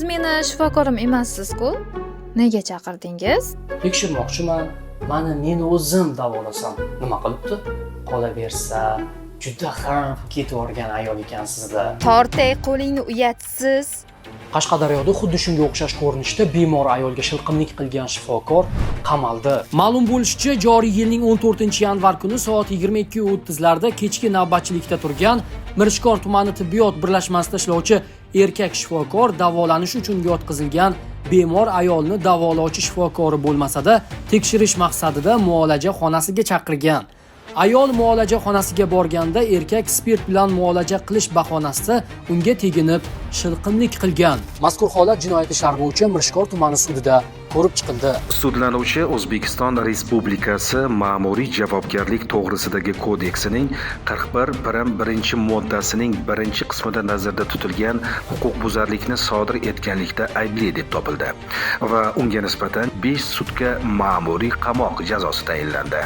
Siz meni shifokorim emassiz-ku? Nega chaqirdingiz? Tekshirmoqchiman. Meni o'zim davolasam nima qilibdi? Qolaversa, juda ham ketib o'rgan ayol ekansizda. Tortay qo'lingni uyatsiz. Qashqadaryoda xuddi shunga o'xshash ko'rinishda bemor ayolga shilqimlik qilgan shifokor qamaldi. Ma'lum bo'lishicha, joriy yilning 14-yanvar kuni soat 22:30 larda kechki navbatchilikda turgan Mirishkor tumani tibbiyot birlashmasida ishlovchi erkak shifokor davolanish uchun yotqizilgan bemor ayolni davolovchi shifokori bo'lmasa-da, tekshirish maqsadida muolaja xonasiga chaqirgan. Ayol muolaja xonasiga borganda erkak spirt bilan muolaja qilish bahonasida unga teginib, shilqimlik qilgan. Mazkur holat jinoyat ishlari bo'yicha Mirishkor tumani sudida ko'rib chiqildi. Sudlanuvchi O'zbekiston Respublikasi Ma'muriy javobgarlik to'g'risidagi kodeksining 41.1-moddasining 1-qismida nazarda tutilgan huquqbuzarlikni sodir etganlikda aybli deb topildi va unga nisbatan 5 sutka ma'muriy qamoq jazosi tayinlandi.